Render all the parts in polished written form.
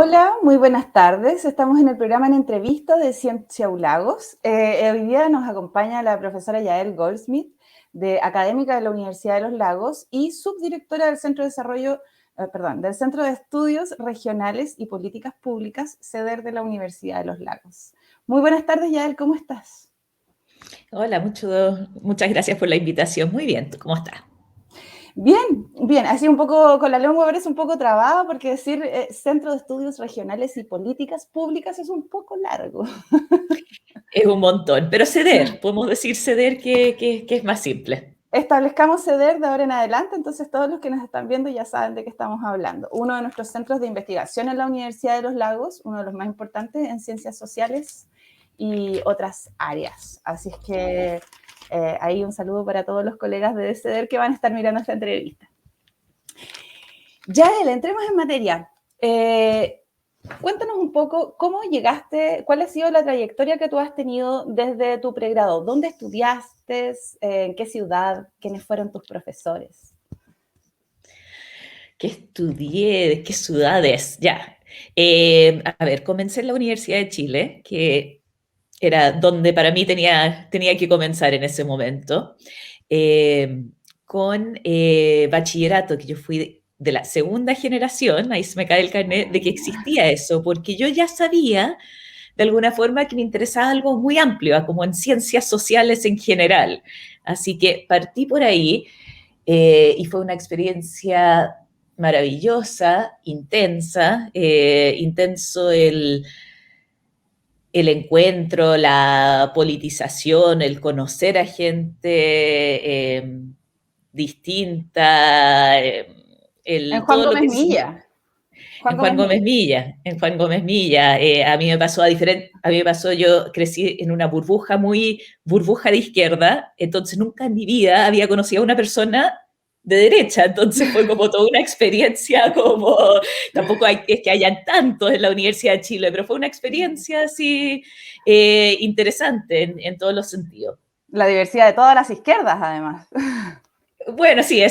Hola, muy buenas tardes. Estamos en el programa En Entrevista de Ciencia Lagos. Hoy día nos acompaña la profesora Yael Goldsmith, académica de la Universidad de los Lagos y subdirectora del del Centro de Estudios Regionales y Políticas Públicas, CEDER de la Universidad de los Lagos. Muy buenas tardes, Yael, ¿cómo estás? Hola, muchas gracias por la invitación. Muy bien, ¿tú cómo estás? Bien, así un poco con la lengua parece un poco trabada porque decir Centro de Estudios Regionales y Políticas Públicas es un poco largo. Es un montón, pero ceder, podemos decir ceder que es más simple. Establezcamos CEDER de ahora en adelante, entonces todos los que nos están viendo ya saben de qué estamos hablando. Uno de nuestros centros de investigación en la Universidad de los Lagos, uno de los más importantes en ciencias sociales y otras áreas. Así es que ahí un saludo para todos los colegas de CEDER que van a estar mirando esta entrevista. Yael, entremos en materia. Cuéntanos un poco cómo llegaste, cuál ha sido la trayectoria que tú has tenido desde tu pregrado. ¿Dónde estudiaste? ¿En qué ciudad? ¿Quiénes fueron tus profesores? ¿Qué estudié? ¿De qué ciudades? Ya. A ver, comencé en la Universidad de Chile, que era donde para mí tenía que comenzar en ese momento, eh, con bachillerato, que yo fui de la segunda generación, ahí se me cae el carnet, de que existía eso, porque yo ya sabía de alguna forma que me interesaba algo muy amplio, como en ciencias sociales en general. Así que partí por ahí y fue una experiencia maravillosa, intensa, intenso el encuentro, la politización, el conocer a gente distinta, En Juan todo lo Gómez que Milla. Juan en Juan Gómez Gómez Milla. Milla, en Juan Gómez Milla. A mí me pasó, yo crecí en una burbuja de izquierda, entonces nunca en mi vida había conocido a una persona de derecha, entonces fue como toda una experiencia, como, tampoco es que hayan tantos en la Universidad de Chile, pero fue una experiencia así interesante en todos los sentidos. La diversidad de todas las izquierdas, además. Bueno, sí,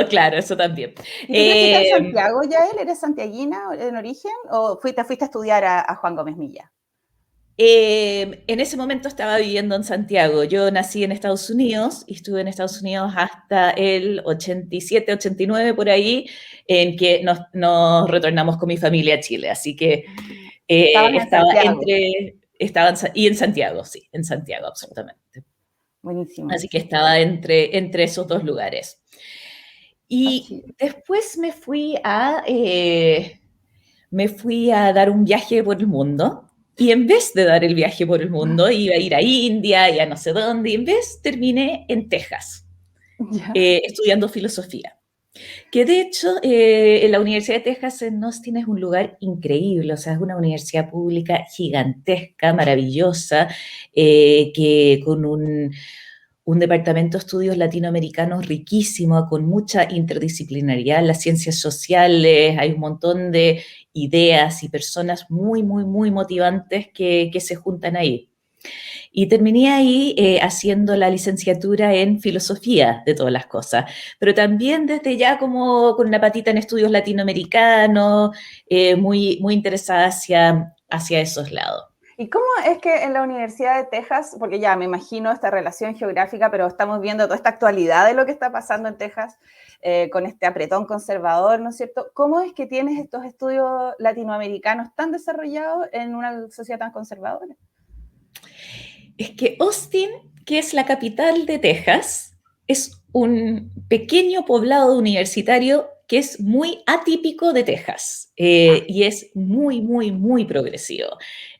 claro, eso también. ¿Y tú creciste en Eh, Santiago, Yael? ¿Eres santiaguina en origen? ¿O te fuiste a estudiar a Juan Gómez Milla? En ese momento estaba viviendo en Santiago. Yo nací en Estados Unidos y estuve en Estados Unidos hasta el 87, 89 por ahí, en que nos retornamos con mi familia a Chile. Así que Estabas en Santiago. y en Santiago, sí, en Santiago, absolutamente. Buenísimo. Así que estaba entre esos dos lugares. Y Así. después me fui a dar un viaje por el mundo y en vez de dar el viaje por el mundo, iba a ir a India y a no sé dónde, y en vez terminé en Texas, Ya. estudiando filosofía. Que de hecho, en la Universidad de Texas en Austin es un lugar increíble, o sea, es una universidad pública gigantesca, maravillosa, que con un departamento de estudios latinoamericanos riquísimo, con mucha interdisciplinaridad en las ciencias sociales, hay un montón de ideas y personas muy, muy, muy motivantes que se juntan ahí. Y terminé ahí haciendo la licenciatura en filosofía de todas las cosas, pero también desde ya como con una patita en estudios latinoamericanos, muy, muy interesada hacia esos lados. ¿Y cómo es que en la Universidad de Texas, porque ya me imagino esta relación geográfica, pero estamos viendo toda esta actualidad de lo que está pasando en Texas con este apretón conservador, ¿no es cierto? ¿Cómo es que tienes estos estudios latinoamericanos tan desarrollados en una sociedad tan conservadora? Es que Austin, que es la capital de Texas, es un pequeño poblado universitario que es muy atípico de Texas y es muy, muy, muy progresivo.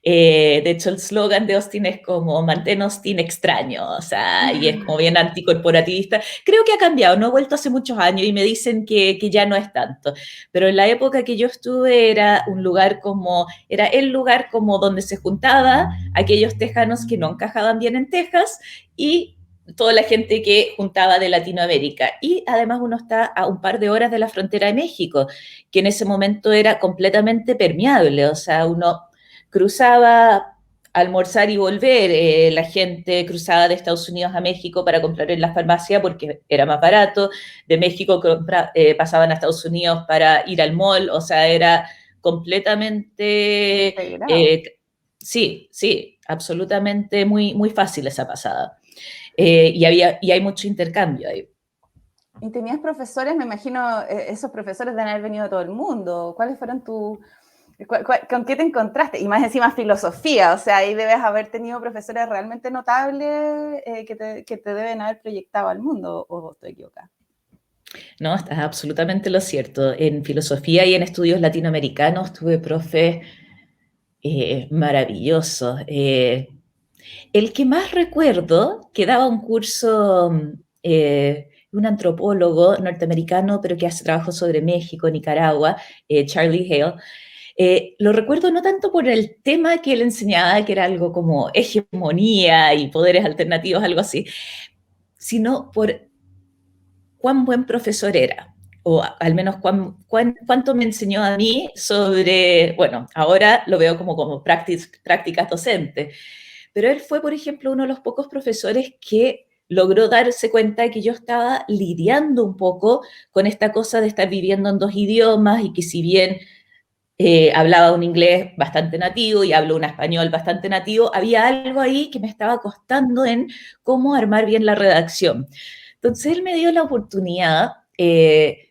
De hecho, el slogan de Austin es como mantén Austin extraño, o sea, y es como bien anticorporativista. Creo que ha cambiado, no he vuelto hace muchos años y me dicen que ya no es tanto, pero en la época que yo estuve era el lugar como donde se juntaba aquellos tejanos que no encajaban bien en Texas y toda la gente que juntaba de Latinoamérica. Y además uno está a un par de horas de la frontera de México, que en ese momento era completamente permeable, o sea, uno cruzaba almorzar y volver, la gente cruzaba de Estados Unidos a México para comprar en la farmacia porque era más barato, de México pasaban a Estados Unidos para ir al mall, o sea, era completamente, integrado. sí, sí, absolutamente muy, muy fácil esa pasada. Y hay mucho intercambio ahí. Y tenías profesores, me imagino, esos profesores deben haber venido de todo el mundo. ¿Cuáles fueron con qué te encontraste? Y más encima filosofía, o sea, ahí debes haber tenido profesores realmente notables que te deben haber proyectado al mundo, ¿o estoy equivocada? No, estás absolutamente lo cierto. En filosofía y en estudios latinoamericanos tuve profes maravillosos. El que más recuerdo, que daba un curso, un antropólogo norteamericano, pero que hace trabajo sobre México, Nicaragua, Charlie Hale. Lo recuerdo no tanto por el tema que él enseñaba, que era algo como hegemonía y poderes alternativos, algo así, sino por cuán buen profesor era, o al menos cuánto me enseñó a mí sobre, bueno, ahora lo veo como prácticas docentes, pero él fue, por ejemplo, uno de los pocos profesores que logró darse cuenta de que yo estaba lidiando un poco con esta cosa de estar viviendo en dos idiomas y que si bien hablaba un inglés bastante nativo y hablo un español bastante nativo, había algo ahí que me estaba costando en cómo armar bien la redacción. Entonces él me dio la oportunidad de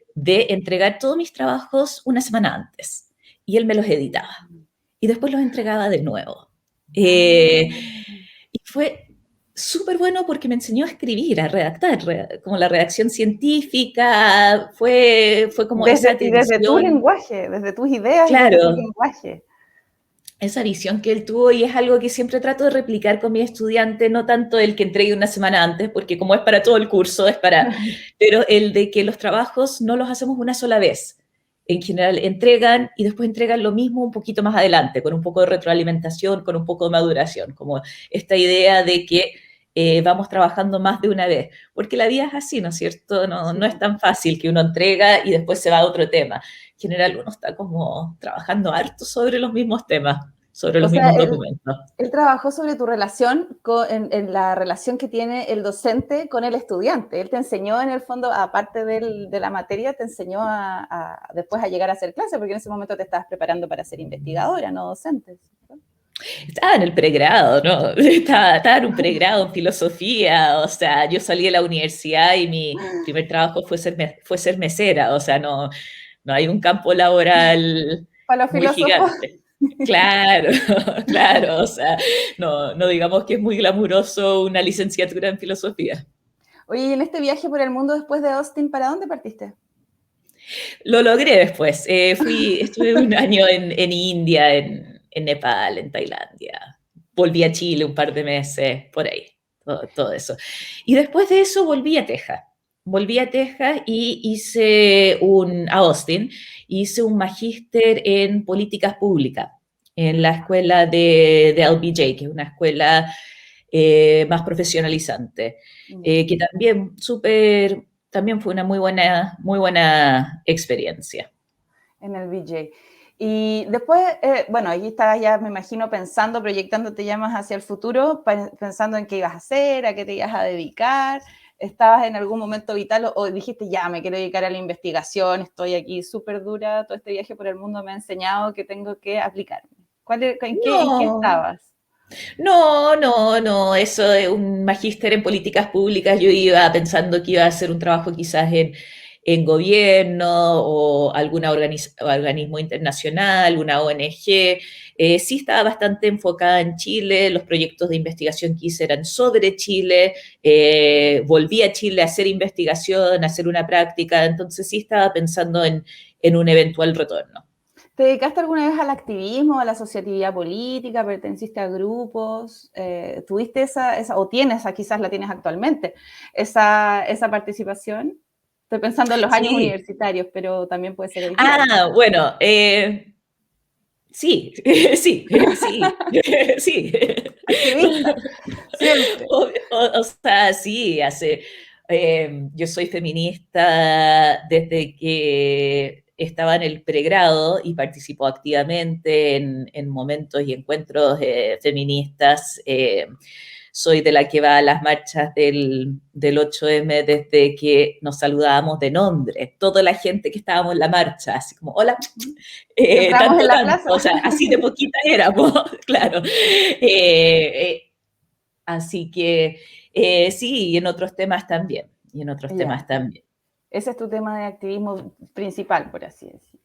entregar todos mis trabajos una semana antes y él me los editaba y después los entregaba de nuevo. Eh, Ah. y fue súper bueno porque me enseñó a escribir, a redactar, como la redacción científica, fue como esa Desde tu atención, lenguaje, desde tus ideas y desde tu claro, lenguaje. esa visión que él tuvo y es algo que siempre trato de replicar con mi estudiante, no tanto el que entregue una semana antes, porque como es para todo el curso, es para, pero el de que los trabajos no los hacemos una sola vez. En general entregan y después entregan lo mismo un poquito más adelante, con un poco de retroalimentación, con un poco de maduración, como esta idea de que vamos trabajando más de una vez, porque la vida es así, ¿no es cierto? No, Sí. no es tan fácil que uno entrega y después se va a otro tema. En general uno está como trabajando harto sobre los mismos temas, sobre O los sea, mismos documentos. él trabajó sobre tu relación en la relación que tiene el docente con el estudiante. Él te enseñó, en el fondo, aparte de la materia, te enseñó después a llegar a hacer clase, porque en ese momento te estabas preparando para ser investigadora, no docente, ¿cierto? Estaba en el pregrado, ¿no? Estaba en un pregrado en filosofía, o sea, yo salí de la universidad y mi primer trabajo fue ser mesera, o sea, no, no hay un campo laboral Para los muy filósofos. gigante. Claro, claro, o sea, no, no digamos que es muy glamuroso una licenciatura en filosofía. Oye, y en este viaje por el mundo después de Austin, ¿para dónde partiste? Lo logré después. Estuve un año en India, en Nepal, en Tailandia. Volví a Chile un par de meses, por ahí, todo eso. Y después de eso volví a Texas. Volví a Texas y a Austin, hice un magíster en políticas públicas en la escuela de LBJ, que es una escuela más profesionalizante, que también fue una muy buena experiencia. En el VJ. Y después, bueno, ahí estabas ya, me imagino, pensando, proyectándote ya más hacia el futuro, pensando en qué ibas a hacer, a qué te ibas a dedicar. ¿Estabas en algún momento vital o dijiste, ya, me quiero dedicar a la investigación, estoy aquí súper dura, todo este viaje por el mundo me ha enseñado que tengo que aplicarme? ¿En qué No, estabas? no, eso de un magíster en políticas públicas, yo iba pensando que iba a hacer un trabajo quizás en gobierno o algún organismo internacional, una ONG. Sí estaba bastante enfocada en Chile, los proyectos de investigación que hice eran sobre Chile, volví a Chile a hacer investigación, a hacer una práctica, entonces sí estaba pensando en un eventual retorno. ¿Te dedicaste alguna vez al activismo, a la asociatividad política? ¿Perteneciste a grupos? ¿Tuviste o tienes, quizás la tienes actualmente, esa participación? Estoy pensando en los años Sí. universitarios, pero también puede ser hoy día. Ah, bueno, sí, sí, sí, sí. Activista, siempre. O sea, sí, yo soy feminista desde que estaba en el pregrado y participó activamente en momentos y encuentros feministas. Soy de la que va a las marchas del 8M desde que nos saludábamos de nombre. Toda la gente que estábamos en la marcha, así como, hola, Entramos en tanto, la tanto, plaza. o sea, así de poquita éramos, claro. Así que sí, y en otros temas también, y en otros temas Ya, también. ese es tu tema de activismo principal, por así decirlo.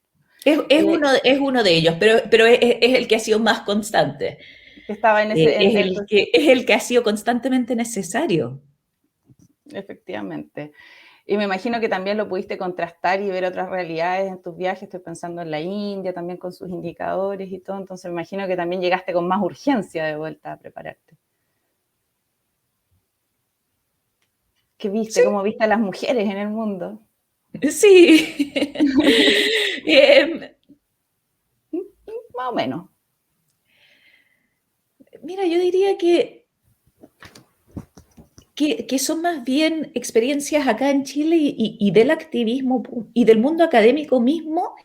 Es uno de ellos, pero es el que ha sido más constante. Que estaba en ese, Es el que ha sido constantemente necesario. efectivamente. Y me imagino que también lo pudiste contrastar y ver otras realidades en tus viajes. Estoy pensando en la India, también con sus indicadores y todo. Entonces me imagino que también llegaste con más urgencia de vuelta a prepararte. ¿Qué viste? Sí, ¿Cómo viste a las mujeres en el mundo? sí. eh, Más o menos. mira, yo diría que son más bien experiencias acá en Chile y del activismo y del mundo académico mismo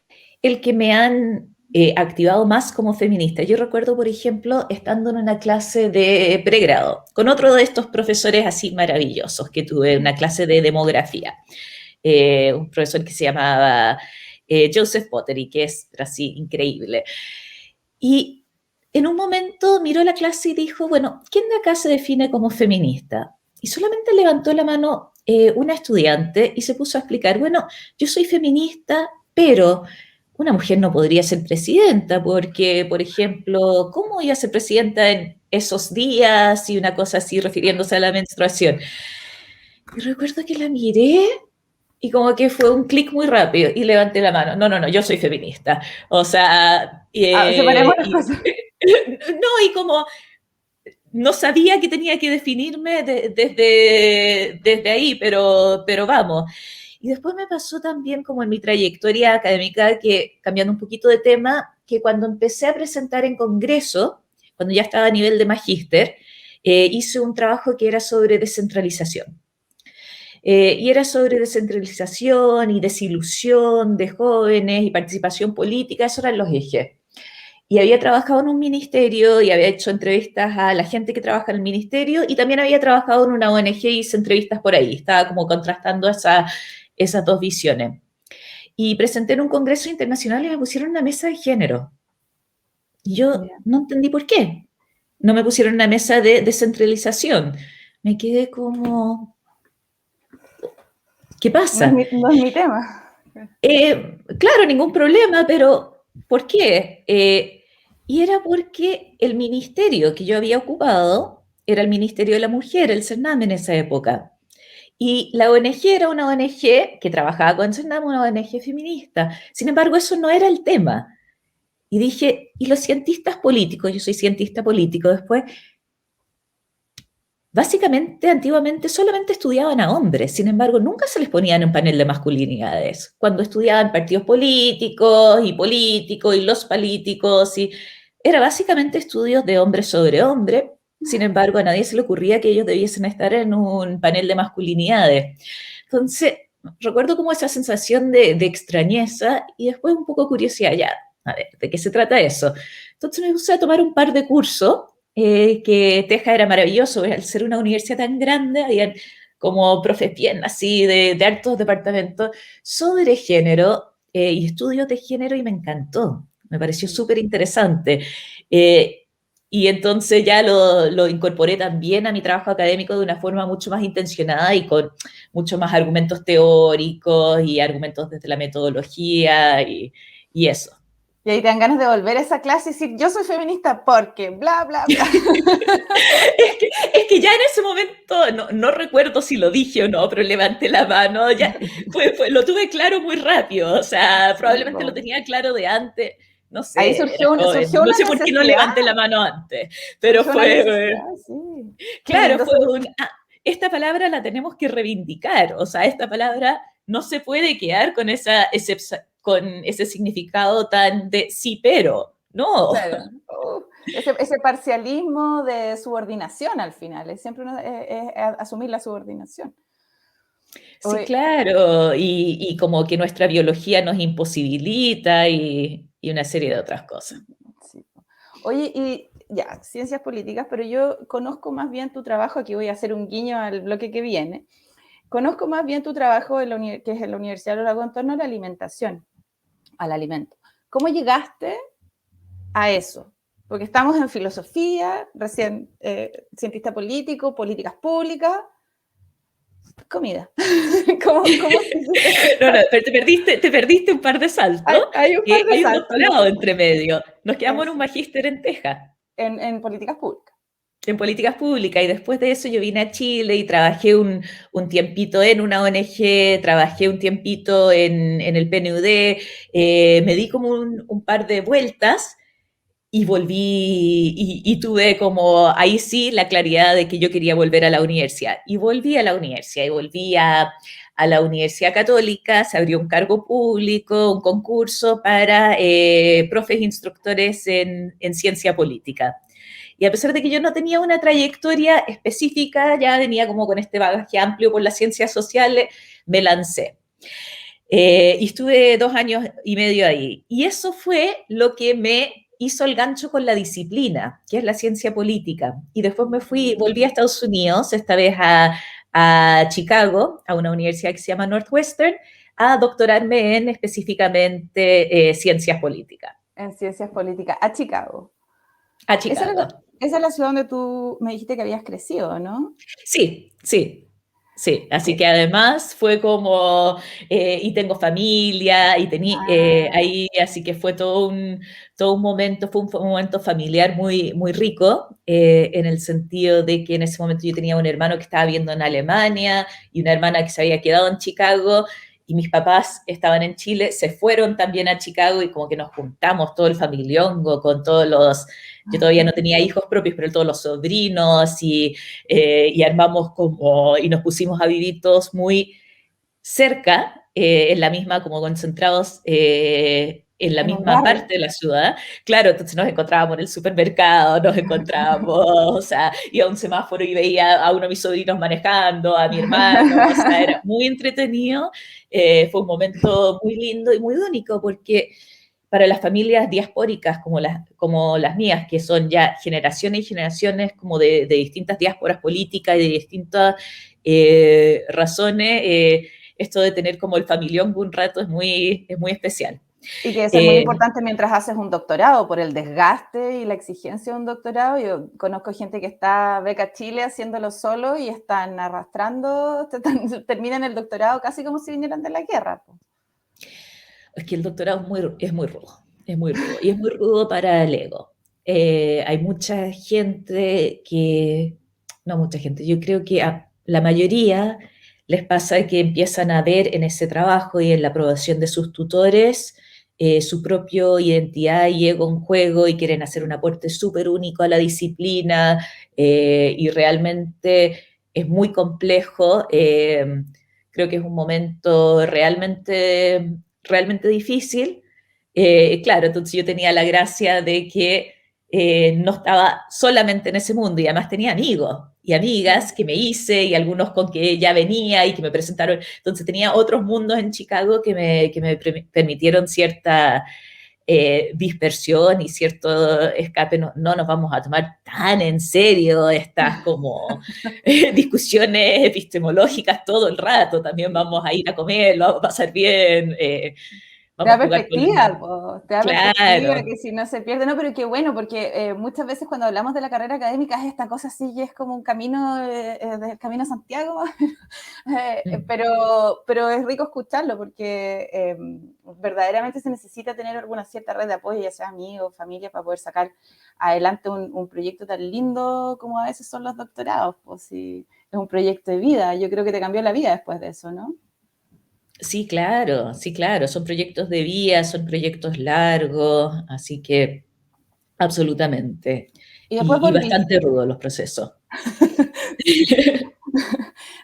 el que me han activado más como feminista. Yo recuerdo, por ejemplo, estando en una clase de pregrado con otro de estos profesores así maravillosos que tuve, una clase de demografía, un profesor que se llamaba Joseph Pottery, que es así increíble. Y en un momento miró la clase y dijo, bueno, ¿quién de acá se define como feminista? Y solamente levantó la mano una estudiante y se puso a explicar, bueno, yo soy feminista, pero una mujer no podría ser presidenta porque, por ejemplo, ¿cómo iba a ser presidenta en esos días y una cosa así refiriéndose a la menstruación? Y recuerdo que la miré y como que fue un clic muy rápido y levanté la mano. No, no, no, yo soy feminista. O sea, Ah, separemos las cosas. no, y como no sabía que tenía que definirme desde ahí, pero vamos. Y después me pasó también como en mi trayectoria académica, que cambiando un poquito de tema, que cuando empecé a presentar en congreso, cuando ya estaba a nivel de magíster, hice un trabajo que era sobre descentralización. Y era sobre descentralización y desilusión de jóvenes y participación política, esos eran los ejes. Y había trabajado en un ministerio y había hecho entrevistas a la gente que trabaja en el ministerio y también había trabajado en una ONG y hice entrevistas por ahí. Estaba como contrastando esas dos visiones. Y presenté en un congreso internacional y me pusieron una mesa de género. Y yo Yeah. no entendí por qué. No me pusieron una mesa de descentralización. Me quedé como, ¿qué pasa? No es mi tema. Claro, ningún problema, pero ¿por qué? Y era porque el ministerio que yo había ocupado era el Ministerio de la Mujer, el CERNAM en esa época. Y la ONG era una ONG que trabajaba con CERNAM, una ONG feminista. Sin embargo, eso no era el tema. Y dije, ¿y los cientistas políticos? Yo soy cientista político después. Básicamente, antiguamente solamente estudiaban a hombres, sin embargo, nunca se les ponía en un panel de masculinidades. Cuando estudiaban partidos políticos y los políticos, y era básicamente estudios de hombre sobre hombre. Sin embargo, a nadie se le ocurría que ellos debiesen estar en un panel de masculinidades. Entonces, recuerdo como esa sensación de extrañeza y después un poco curiosidad, ya, a ver, ¿de qué se trata eso? Entonces me puse a tomar un par de cursos que Texas era maravilloso, al ser una universidad tan grande, habían como profes bien así de altos departamentos sobre género y estudios de género y me encantó, me pareció súper interesante. Y entonces ya lo incorporé también a mi trabajo académico de una forma mucho más intencionada y con muchos más argumentos teóricos y argumentos desde la metodología y eso. Y ahí te dan ganas de volver a esa clase y decir, yo soy feminista porque bla, bla, bla. Es que ya en ese momento, no recuerdo si lo dije o no, pero levanté la mano, ya lo tuve claro muy rápido, o sea, Sí, probablemente lo po. tenía claro de antes, no Ahí sé, era joven, surgió no una sé por qué no necesidad, levanté la mano antes, pero surgió una fue, necesidad, sí. Qué claro, lindo. fue esta palabra la tenemos que reivindicar, o sea, esta palabra no se puede quedar con ese significado tan de sí, pero, no. Claro. Ese parcialismo de subordinación al final, es siempre asumir la subordinación. Sí, Oye, claro, y como que nuestra biología nos imposibilita y una serie de otras cosas. sí. Oye, y ya, ciencias políticas, pero yo conozco más bien tu trabajo, aquí voy a hacer un guiño al bloque que viene. Conozco más bien tu trabajo en que es en la Universidad de Los Lagos en torno a la alimentación, al alimento. ¿Cómo llegaste a eso? Porque estamos en filosofía, recién cientista político, políticas públicas, comida. ¿Cómo se hizo ese No, no, salto? pero te perdiste un par de saltos, Hay un par que de hay un saltos, no doctorado sé. entre medio. Nos quedamos en un Eso, magíster en Texas, en políticas públicas. en políticas públicas, y después de eso yo vine a Chile y trabajé un tiempito en una ONG, trabajé un tiempito en el PNUD, me di como un par de vueltas y volví y tuve como ahí sí la claridad de que yo quería volver a la universidad. Y volví a la universidad y volví a la Universidad Católica, se abrió un cargo público, un concurso para profes instructores en ciencia política. Y a pesar de que yo no tenía una trayectoria específica, ya venía como con este bagaje amplio por las ciencias sociales, me lancé. Y estuve 2 años y medio ahí. Y eso fue lo que me hizo el gancho con la disciplina, que es la ciencia política. Y después volví a Estados Unidos, esta vez a Chicago, a una universidad que se llama Northwestern, a doctorarme en específicamente ciencias políticas. En ciencias políticas, a Chicago. A Esa, Chicago. esa es la ciudad donde tú me dijiste que habías crecido, ¿no? Sí, sí, sí. Así Que, que además fue como, y tengo familia, y tenía ah, ahí, así que fue todo un momento, fue un momento familiar muy, muy rico, en el sentido de que en ese momento yo tenía un hermano que estaba viviendo en Alemania y una hermana que se había quedado en Chicago. Y mis papás estaban en Chile, se fueron también a Chicago y como que nos juntamos todo el familiongo con todos los, yo todavía no tenía hijos propios, pero todos los sobrinos y armamos como, y nos pusimos a vivir todos muy cerca, en la misma, como concentrados en la en un misma barrio. parte de la ciudad. Claro, entonces nos encontrábamos en el supermercado, nos encontrábamos, o sea, iba a un semáforo y veía a uno de mis sobrinos manejando, a mi hermano, o sea, era muy entretenido. Fue un momento muy lindo y muy único porque para las familias diaspóricas como las mías, que son ya generaciones y generaciones como de distintas diásporas políticas y de distintas razones, esto de tener como el familión un rato es muy especial. Y que eso es muy Eh, importante mientras haces un doctorado, por el desgaste y la exigencia de un doctorado. Yo conozco gente que está beca Chile haciéndolo solo y están arrastrando, terminan el doctorado casi como si vinieran de la guerra. es que el doctorado es muy rudo, es muy rudo, y es muy rudo para el ego. Hay mucha gente no mucha gente, yo creo que a la mayoría les pasa que empiezan a ver en ese trabajo y en la aprobación de sus tutores su propia identidad y ego en juego y quieren hacer un aporte súper único a la disciplina, y realmente es muy complejo. Creo que es un momento realmente difícil. Claro, entonces yo tenía la gracia de que no estaba solamente en ese mundo y además tenía amigos y amigas que me hice y algunos con que ya venía y que me presentaron. Entonces tenía otros mundos en Chicago que me permitieron cierta dispersión y cierto escape. No, no nos vamos a tomar tan en serio estas como discusiones epistemológicas todo el rato. También vamos a ir a comer, lo vamos a pasar bien, Te vamos da a jugar con perspectiva, po, te da perspectiva Claro. que si no se pierde, no, pero qué bueno, porque muchas veces cuando hablamos de la carrera académica es esta cosa así y es como un camino, del camino a Santiago, Mm. pero es rico escucharlo porque verdaderamente se necesita tener alguna cierta red de apoyo, ya sea amigos, familia, para poder sacar adelante un proyecto tan lindo como a veces son los doctorados, pues si es un proyecto de vida, yo creo que te cambió la vida después de eso, ¿no? Sí, claro, son proyectos de vida, son proyectos largos, así que absolutamente. Y después Y volviste, bastante rudos los procesos.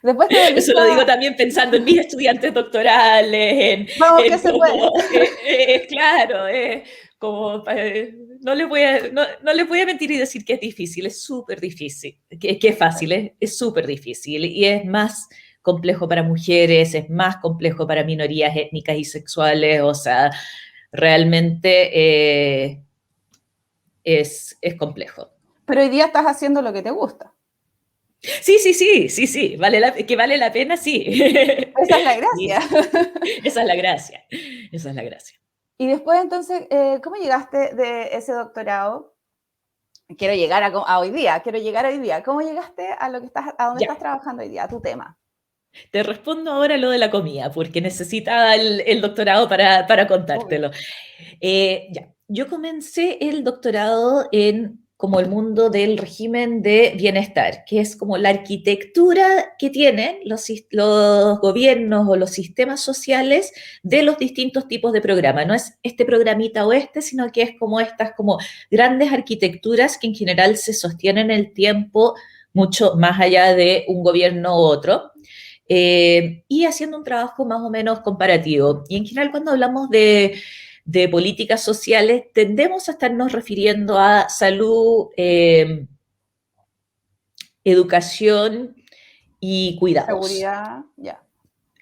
después te Eso volviste lo digo a, también pensando en mis estudiantes doctorales, vamos que en se puede. cómo, claro, como, no le voy a mentir y decir que es difícil, es súper difícil, que es fácil, es súper difícil y es más complejo para mujeres, es más complejo para minorías étnicas y sexuales, o sea, realmente es complejo. Pero hoy día estás haciendo lo que te gusta. Sí, que vale la pena, sí. Esa es la Sí, gracia. esa es la gracia, esa es la gracia. Y después, entonces, ¿cómo llegaste de ese doctorado? Quiero llegar a hoy día, quiero llegar a hoy día. ¿Cómo llegaste a lo que a donde Ya, estás trabajando hoy día, a tu tema? te respondo ahora lo de la comida, porque necesitaba el doctorado para Obvio. contártelo. Ya, yo comencé el doctorado en como el mundo del régimen de bienestar, que es como la arquitectura que tienen los gobiernos o los sistemas sociales de los distintos tipos de programas. No es este programita o este, sino que es como estas como grandes arquitecturas que en general se sostienen en el tiempo mucho más allá de un gobierno u otro. Y haciendo un trabajo más o menos comparativo. Y en general cuando hablamos de políticas sociales, tendemos a estarnos refiriendo a salud, educación y cuidados. Seguridad, ya.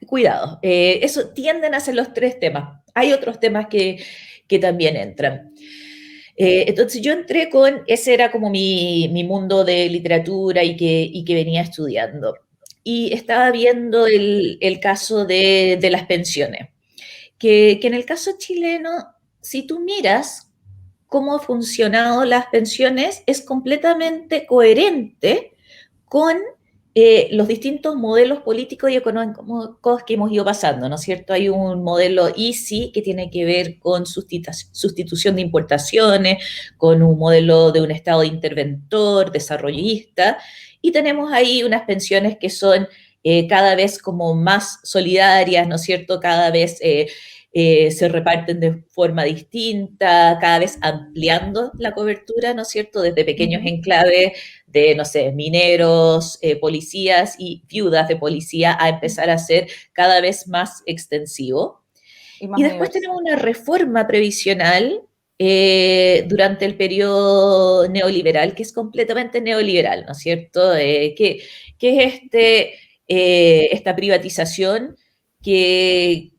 Cuidados. Eso tienden a ser los tres temas. Hay otros temas que también entran. Entonces yo entré ese era como mi mundo de literatura y que venía estudiando. Y estaba viendo el caso de las pensiones, que en el caso chileno, si tú miras cómo han funcionado las pensiones, es completamente coherente con los distintos modelos políticos y económicos que hemos ido pasando, ¿no es cierto? Hay un modelo EASY que tiene que ver con sustitución de importaciones, con un modelo de un Estado interventor, desarrollista, y tenemos ahí unas pensiones que son cada vez como más solidarias, ¿no es cierto? Cada vez se reparten de forma distinta, cada vez ampliando la cobertura, ¿no es cierto? Desde pequeños enclaves de, no sé, mineros, policías y viudas de policía a empezar a ser cada vez más extensivo. Y más Y después tenemos universal. una reforma previsional durante el periodo neoliberal, que es completamente neoliberal, ¿no es cierto? Que es esta privatización que,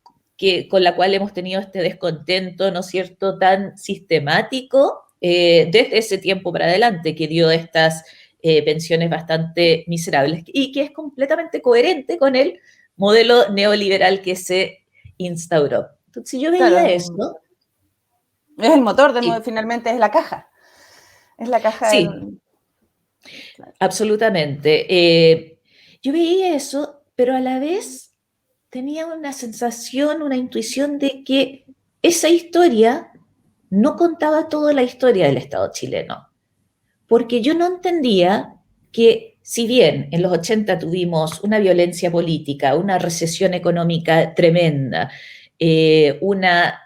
con la cual hemos tenido este descontento, ¿no es cierto?, tan sistemático desde ese tiempo para adelante, que dio estas pensiones bastante miserables y que es completamente coherente con el modelo neoliberal que se instauró. Entonces, si yo veía Claro, eso, es el motor, sí, finalmente es la caja. Es la caja sí, del... Claro. absolutamente. Yo veía eso, pero a la vez tenía una sensación, una intuición de que esa historia no contaba toda la historia del Estado chileno, porque yo no entendía que si bien en los 80 tuvimos una violencia política, una recesión económica tremenda, una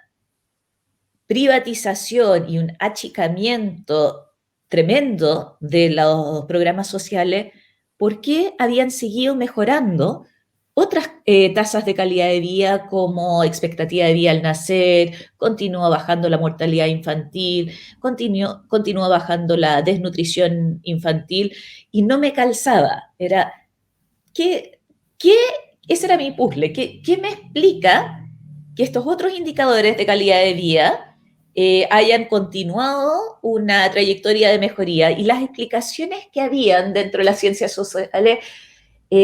privatización y un achicamiento tremendo de los programas sociales, ¿por qué habían seguido mejorando otras tasas de calidad de vida como expectativa de vida al nacer, continúa bajando la mortalidad infantil, continúa bajando la desnutrición infantil y no me calzaba? Era, ¿qué, qué, ese era mi puzzle, ¿qué me explica que estos otros indicadores de calidad de vida hayan continuado una trayectoria de mejoría? Y las explicaciones que habían dentro de las ciencias sociales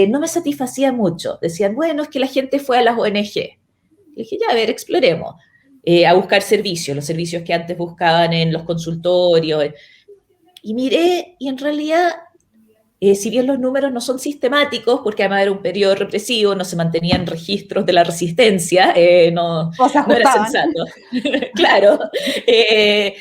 no me satisfacían mucho. Decían, bueno, es que la gente fue a las ONG. Y dije, ya, a ver, exploremos. A buscar servicios, los servicios que antes buscaban en los consultorios. Y miré, y en realidad si bien los números no son sistemáticos, porque además era un periodo represivo, no se mantenían registros de la resistencia, O se no era ajustaban. sensato. Claro. Eh,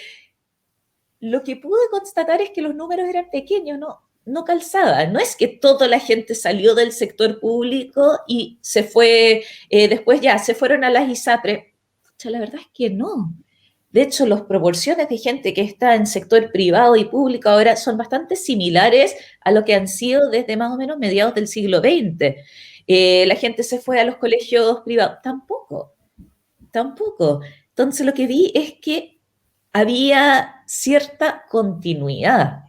lo que pude constatar es que los números eran pequeños, no calzaban. No es que toda la gente salió del sector público y se fue, después ya se fueron a las ISAPRES. La verdad es que no. De hecho, las proporciones de gente que está en sector privado y público ahora son bastante similares a lo que han sido desde más o menos mediados del siglo XX. La gente se fue a los colegios privados. Tampoco, tampoco. Entonces lo que vi es que había cierta continuidad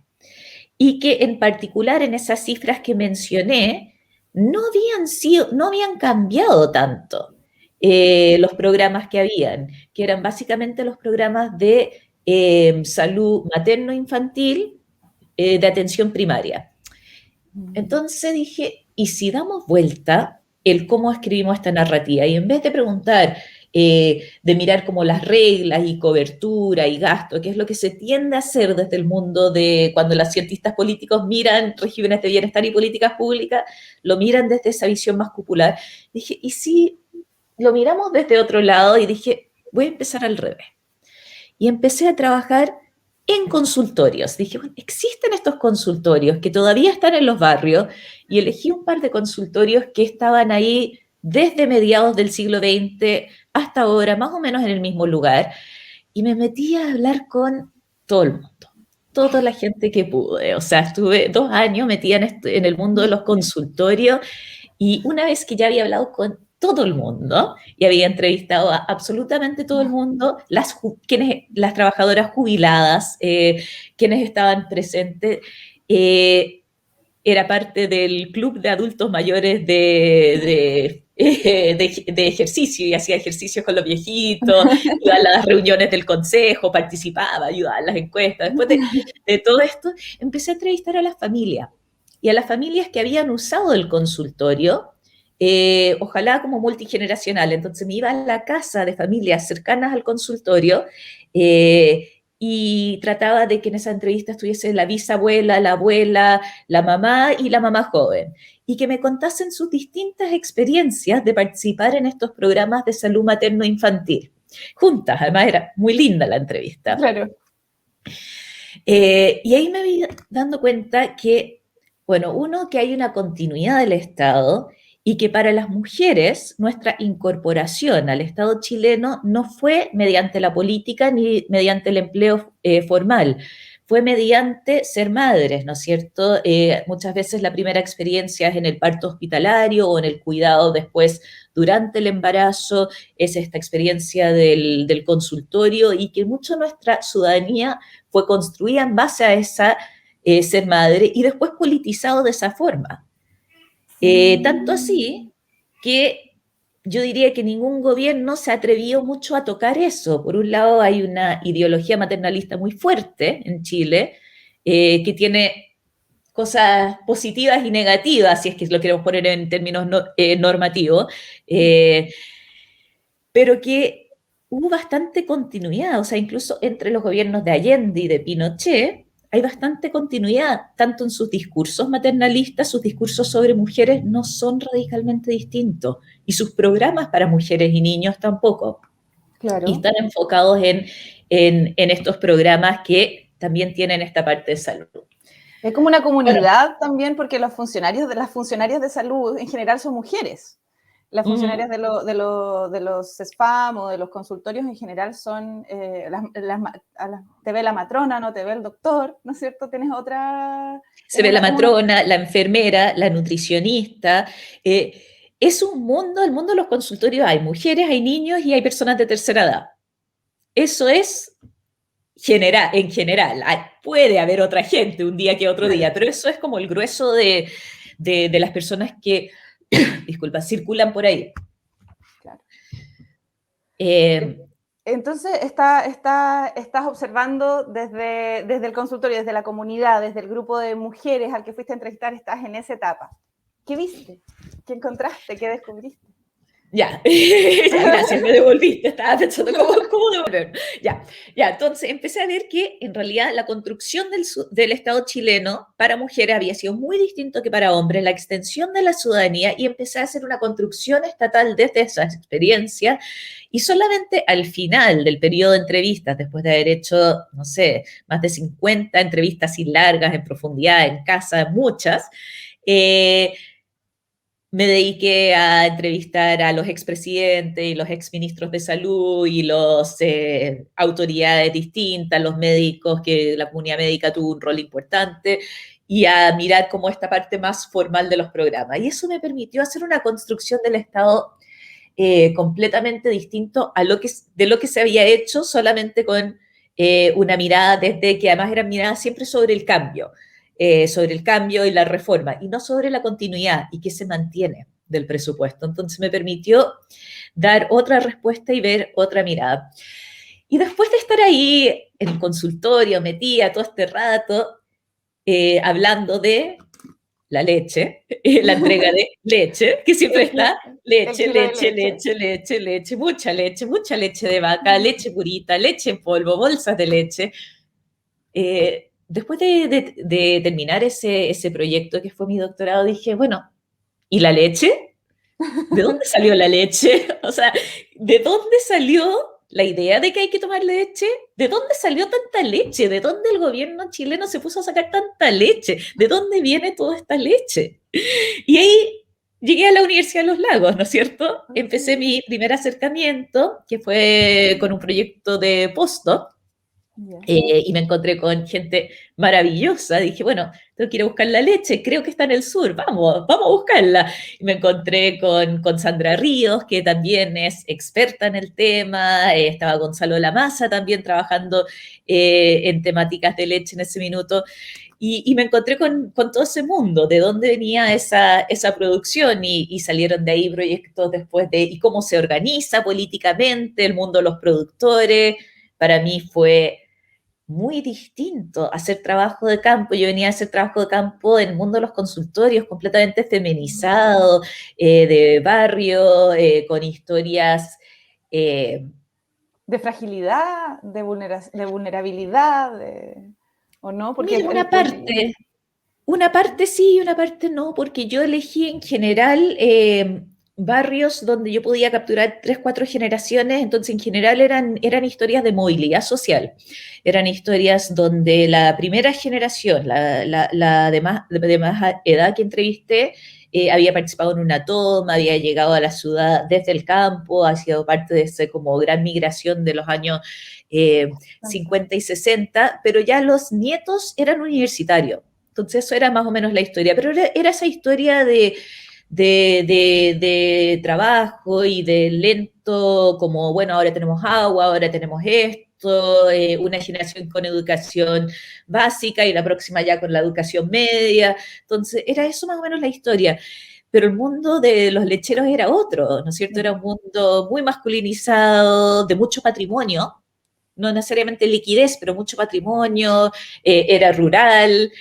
y que en particular en esas cifras que mencioné, no habían cambiado tanto los programas que habían, que eran básicamente los programas de salud materno-infantil, de atención primaria. Entonces dije, ¿y si damos vuelta el cómo escribimos esta narrativa? Y en vez de preguntar, de mirar como las reglas y cobertura y gasto, que es lo que se tiende a hacer desde el mundo de cuando los cientistas políticos miran regímenes de bienestar y políticas públicas, lo miran desde esa visión más popular. Dije, ¿y si lo miramos desde otro lado? Y dije, voy a empezar al revés. Y empecé a trabajar en consultorios. Dije, bueno, existen estos consultorios que todavía están en los barrios, y elegí un par de consultorios que estaban ahí desde mediados del siglo XX hasta ahora, más o menos en el mismo lugar, y me metí a hablar con todo el mundo, toda la gente que pude. O sea, estuve 2 años metida en el mundo de los consultorios, y una vez que ya había hablado con todo el mundo y había entrevistado a absolutamente todo el mundo, las trabajadoras jubiladas, quienes estaban presentes, era parte del club de adultos mayores de ejercicio, y hacía ejercicios con los viejitos, iba a las reuniones del consejo, participaba, ayudaba en las encuestas. Después de todo esto, empecé a entrevistar a las familias, y a las familias que habían usado el consultorio, ojalá como multigeneracional. Entonces me iba a la casa de familias cercanas al consultorio, y trataba de que en esa entrevista estuviese la bisabuela, la abuela, la mamá y la mamá joven, y que me contasen sus distintas experiencias de participar en estos programas de salud materno-infantil. Juntas, además era muy linda la entrevista. Claro. Y ahí me vi dando cuenta que, bueno, uno, que hay una continuidad del Estado, y que para las mujeres nuestra incorporación al Estado chileno no fue mediante la política ni mediante el empleo formal, fue mediante ser madres, ¿no es cierto? Muchas veces la primera experiencia es en el parto hospitalario o en el cuidado después durante el embarazo, es esta experiencia del consultorio, y que mucho nuestra ciudadanía fue construida en base a esa ser madre, y después politizado de esa forma. Tanto así que yo diría que ningún gobierno se atrevió mucho a tocar eso. Por un lado, hay una ideología maternalista muy fuerte en Chile, que tiene cosas positivas y negativas, si es que lo queremos poner en términos normativos, pero que hubo bastante continuidad. O sea, incluso entre los gobiernos de Allende y de Pinochet, hay bastante continuidad, tanto en sus discursos maternalistas, sus discursos sobre mujeres no son radicalmente distintos, y sus programas para mujeres y niños tampoco. Claro. Y están enfocados en estos programas que también tienen esta parte de salud. Es como una comunidad también, porque las funcionarias de salud en general son mujeres. Las funcionarias de los SPAM o de los consultorios en general son, te ve la matrona, no te ve el doctor, ¿no es cierto? Tienes otra... Se ve la matrona, la enfermera, la nutricionista. Es un mundo, el mundo de los consultorios, hay mujeres, hay niños y hay personas de tercera edad. Eso es en general. Puede haber otra gente un día que otro día, pero eso es como el grueso de las personas que, disculpa, circulan por ahí. Claro. Eh, Entonces, estás observando desde el consultorio, desde la comunidad, desde el grupo de mujeres al que fuiste a entrevistar, estás en esa etapa. ¿Qué viste? ¿Qué encontraste? ¿Qué descubriste? Ya, gracias, me devolviste, estaba pensando cómo devolver. Ya, entonces empecé a ver que en realidad la construcción del Estado chileno para mujeres había sido muy distinto que para hombres, la extensión de la ciudadanía, y empecé a hacer una construcción estatal desde esa experiencia, y solamente al final del periodo de entrevistas, después de haber hecho, no sé, más de 50 entrevistas así largas, en profundidad, en casa, muchas, me dediqué a entrevistar a los expresidentes y los exministros de salud y las autoridades distintas, los médicos, que la comunidad médica tuvo un rol importante, y a mirar como esta parte más formal de los programas. Y eso me permitió hacer una construcción del Estado completamente distinto de lo que se había hecho solamente con una mirada desde que además eran miradas siempre sobre el cambio. sobre el cambio y la reforma, y no sobre la continuidad y qué se mantiene del presupuesto. Entonces me permitió dar otra respuesta y ver otra mirada. Y después de estar ahí en el consultorio, metida todo este rato, hablando de la leche, la entrega de leche, que siempre está El leche, kilo de leche, leche. leche, leche, leche, mucha leche de vaca, leche purita, leche en polvo, bolsas de leche. Después de terminar ese proyecto que fue mi doctorado, dije, bueno, ¿y la leche? ¿De dónde salió la leche? O sea, ¿de dónde salió la idea de que hay que tomar leche? ¿De dónde salió tanta leche? ¿De dónde el gobierno chileno se puso a sacar tanta leche? ¿De dónde viene toda esta leche? Y ahí llegué a la Universidad de los Lagos, ¿no es cierto? Empecé mi primer acercamiento, que fue con un proyecto de postdoc, Ya. y me encontré con gente maravillosa. Dije, bueno, tengo que ir a buscar la leche, creo que está en el sur, vamos a buscarla. Y me encontré con Sandra Ríos, que también es experta en el tema, estaba Gonzalo Lamasa también trabajando en temáticas de leche en ese minuto. Y me encontré con todo ese mundo, de dónde venía esa producción, y salieron de ahí proyectos después de, y cómo se organiza políticamente el mundo de los productores. Para mí fue muy distinto hacer trabajo de campo. Yo venía a hacer trabajo de campo en el mundo de los consultorios, completamente feminizado, de barrio, con historias. eh, De fragilidad, de vulnerabilidad, ¿o no? Porque Mira, una parte sí y una parte no, porque yo elegí en general barrios donde yo podía capturar 3, 4 generaciones. Entonces en general eran historias de movilidad social, eran historias donde la primera generación, la de más edad que entrevisté, había participado en una toma, había llegado a la ciudad desde el campo, ha sido parte de esa como gran migración de los años 50 y 60, pero ya los nietos eran universitarios. Entonces eso era más o menos la historia, pero era esa historia de trabajo y de lento, como, bueno, ahora tenemos agua, ahora tenemos esto, una generación con educación básica y la próxima ya con la educación media. Entonces era eso más o menos la historia. Pero el mundo de los lecheros era otro, ¿no es cierto? Era un mundo muy masculinizado, de mucho patrimonio, no necesariamente liquidez, pero mucho patrimonio, era rural.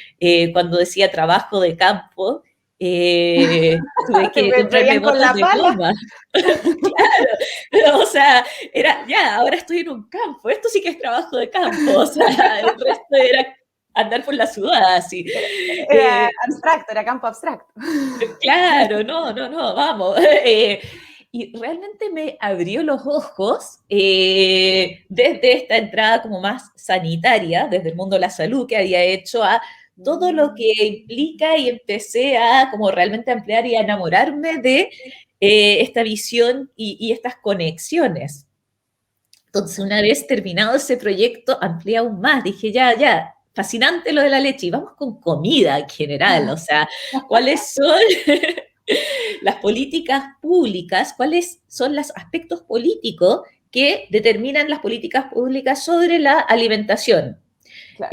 Cuando decía trabajo de campo, tuve Te que comprarme veían con botas la de pala. goma. Claro, o sea, era, ya, ahora estoy en un campo, esto sí que es trabajo de campo, o sea, el resto era andar por la ciudad, así. Era Eh, abstracto, era campo abstracto. Claro, no, vamos. Y realmente me abrió los ojos desde esta entrada como más sanitaria, desde el mundo de la salud que había hecho, a todo lo que implica, y empecé a como realmente ampliar y a enamorarme de esta visión y estas conexiones. Entonces, una vez terminado ese proyecto, amplié aún más. Dije, ya, fascinante lo de la leche. Y vamos con comida en general. O sea, ¿cuáles son las políticas públicas? ¿Cuáles son los aspectos políticos que determinan las políticas públicas sobre la alimentación? Claro.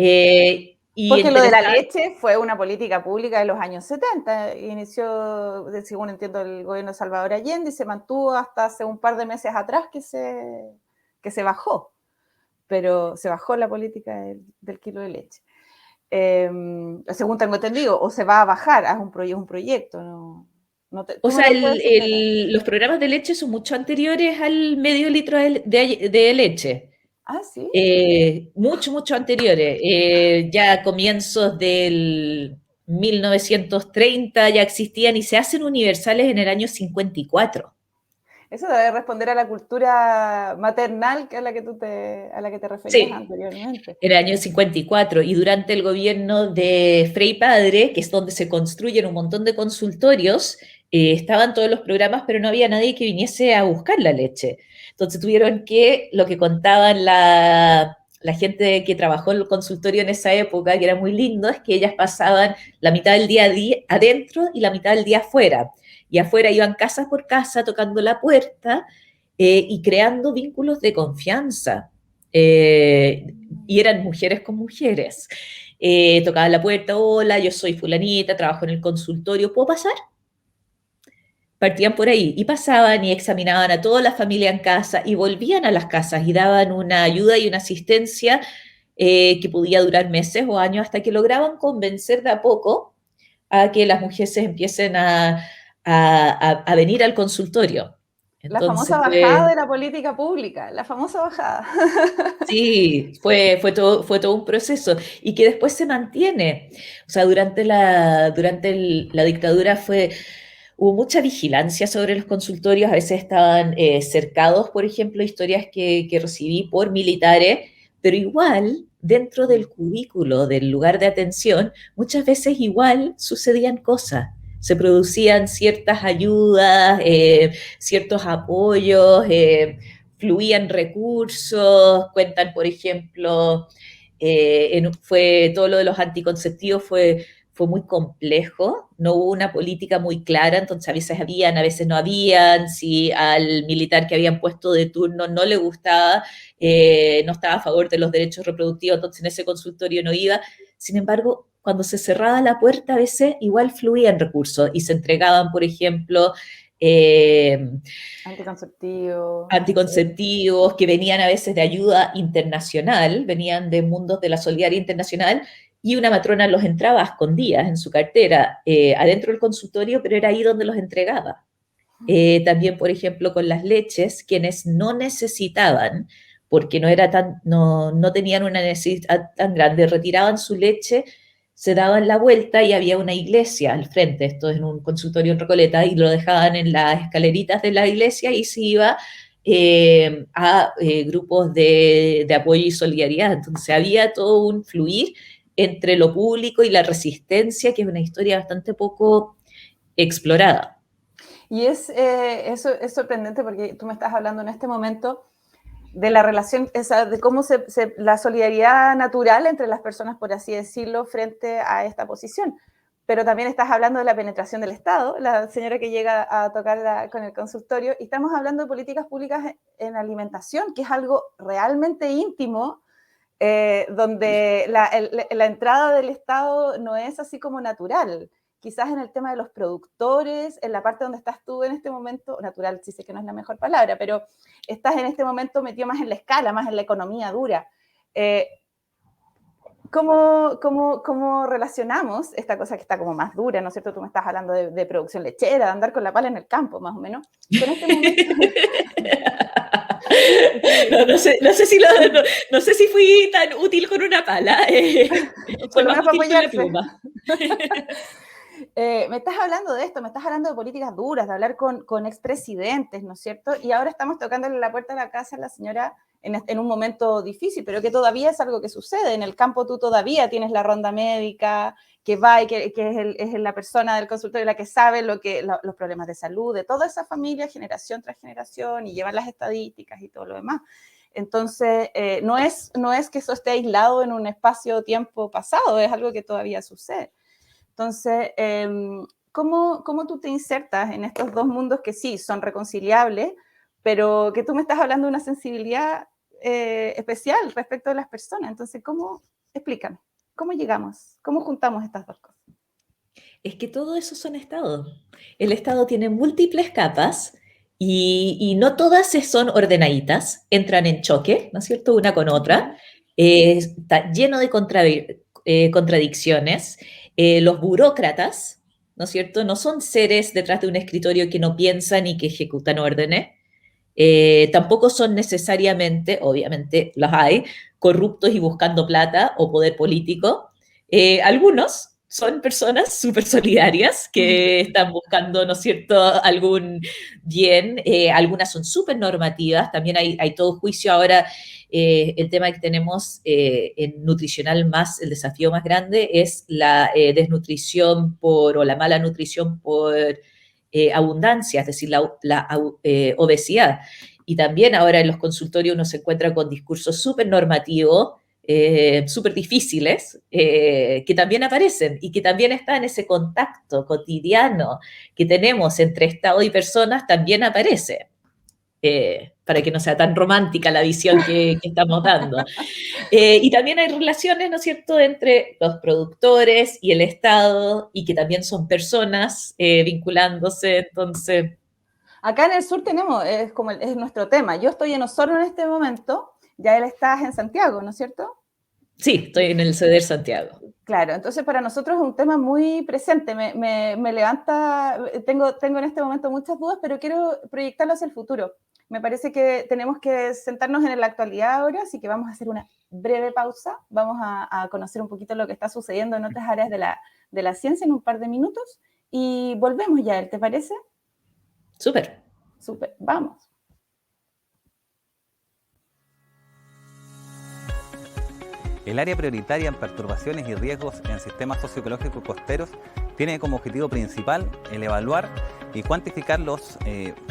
Y Porque lo de la interesante. leche fue una política pública de los años 70. Inició, según entiendo, el gobierno de Salvador Allende y se mantuvo hasta hace un par de meses atrás que se bajó. Pero se bajó la política del kilo de leche. Según tengo entendido, o se va a bajar, es un proyecto. O Tú me sea, lo puedes decir mejor. los programas de leche son mucho anteriores al medio litro de leche. Ah, sí. Mucho anteriores. Ya a comienzos del 1930 ya existían, y se hacen universales en el año 54. Eso debe responder a la cultura maternal a la que te referías Sí, anteriormente. en el año 54. Y durante el gobierno de Frei Padre, que es donde se construyen un montón de consultorios, estaban todos los programas, pero no había nadie que viniese a buscar la leche. Entonces tuvieron que, lo que contaban la gente que trabajó en el consultorio en esa época, que era muy lindo, es que ellas pasaban la mitad del día adentro y la mitad del día afuera. Y afuera iban casa por casa tocando la puerta, y creando vínculos de confianza. Y eran mujeres con mujeres. tocaban la puerta, hola, yo soy fulanita, trabajo en el consultorio, ¿puedo pasar? Partían por ahí y pasaban y examinaban a toda la familia en casa y volvían a las casas y daban una ayuda y una asistencia que podía durar meses o años hasta que lograban convencer de a poco a que las mujeres empiecen a venir al consultorio. La Entonces famosa bajada de la política pública, la famosa bajada. sí, fue todo un proceso y que después se mantiene. O sea, la dictadura hubo mucha vigilancia sobre los consultorios, a veces estaban cercados, por ejemplo, historias que recibí por militares, pero igual dentro del cubículo, del lugar de atención, muchas veces igual sucedían cosas. Se producían ciertas ayudas, ciertos apoyos, fluían recursos, cuentan, por ejemplo, fue todo lo de los anticonceptivos fue muy complejo, no hubo una política muy clara, entonces a veces habían, a veces no habían, si al militar que habían puesto de turno no le gustaba, no estaba a favor de los derechos reproductivos, entonces en ese consultorio no iba. Sin embargo, cuando se cerraba la puerta, a veces igual fluían recursos y se entregaban, por ejemplo, eh, Anticonceptivo. anticonceptivos que venían a veces de ayuda internacional, venían de mundos de la solidaridad internacional, y una matrona los entraba a escondidas en su cartera, adentro del consultorio, pero era ahí donde los entregaba. También, por ejemplo, con las leches, quienes no necesitaban, porque no tenían una necesidad tan grande, retiraban su leche, se daban la vuelta y había una iglesia al frente, esto es en un consultorio en Recoleta, y lo dejaban en las escaleritas de la iglesia y se iba a grupos de apoyo y solidaridad. Entonces había todo un fluir entre lo público y la resistencia, que es una historia bastante poco explorada. Y eso es sorprendente porque tú me estás hablando en este momento de la relación, de cómo la solidaridad natural entre las personas, por así decirlo, frente a esta posición. Pero también estás hablando de la penetración del Estado, la señora que llega a tocar con el consultorio, y estamos hablando de políticas públicas en alimentación, que es algo realmente íntimo, donde la entrada del Estado no es así como natural. Quizás en el tema de los productores, en la parte donde estás tú en este momento, natural, sí sé que no es la mejor palabra, pero estás en este momento metido más en la escala, más en la economía dura. ¿Cómo relacionamos esta cosa que está como más dura, ¿no es cierto? Tú me estás hablando de producción lechera, de andar con la pala en el campo, más o menos, con este momento. No sé si fui tan útil con una pala, Por fue lo más menos para útil con la apoyarse. pluma. Me estás hablando de esto, me estás hablando de políticas duras, de hablar con expresidentes, ¿no es cierto? Y ahora estamos tocándole la puerta de la casa a la señora en un momento difícil, pero que todavía es algo que sucede. En el campo tú todavía tienes la ronda médica, que va y que es la persona del consultorio la que sabe los problemas de salud de toda esa familia, generación tras generación, y llevan las estadísticas y todo lo demás. Entonces, no es que eso esté aislado en un espacio-tiempo pasado, es algo que todavía sucede. Entonces, ¿cómo tú te insertas en estos dos mundos que sí son reconciliables, pero que tú me estás hablando de una sensibilidad especial respecto de las personas? Entonces, explícame, ¿cómo llegamos? ¿Cómo juntamos estas dos cosas? Es que todo eso son estados. El estado tiene múltiples capas y no todas son ordenaditas, entran en choque, ¿no es cierto?, una con otra. Está lleno de contradicciones. Los burócratas, ¿no es cierto?, no son seres detrás de un escritorio que no piensan y que ejecutan órdenes. Tampoco son necesariamente, obviamente los hay, corruptos y buscando plata o poder político. Algunos son personas súper solidarias que están buscando, ¿no es cierto?, algún bien. Algunas son súper normativas. También hay todo juicio ahora. El tema que tenemos en nutricional más, el desafío más grande es la desnutrición o la mala nutrición por abundancia, es decir, la obesidad. Y también ahora en los consultorios uno se encuentra con discursos súper normativos, súper difíciles, que también aparecen y que también está en ese contacto cotidiano que tenemos entre Estado y personas, también aparece. para que no sea tan romántica la visión que estamos dando. Y también hay relaciones, ¿no es cierto?, entre los productores y el Estado, y que también son personas vinculándose, entonces... Acá en el sur tenemos, es nuestro tema. Yo estoy en Osorno en este momento, ya él está en Santiago, ¿no es cierto? Sí, estoy en el CEDER Santiago. Claro, entonces para nosotros es un tema muy presente, me levanta, tengo en este momento muchas dudas, pero quiero proyectarlo hacia el futuro. Me parece que tenemos que sentarnos en la actualidad ahora, así que vamos a hacer una breve pausa, vamos a conocer un poquito lo que está sucediendo en otras áreas de la ciencia en un par de minutos y volvemos ya, ¿te parece? Súper. Súper, vamos. El área prioritaria en perturbaciones y riesgos en sistemas socioecológicos costeros tiene como objetivo principal el evaluar y cuantificar los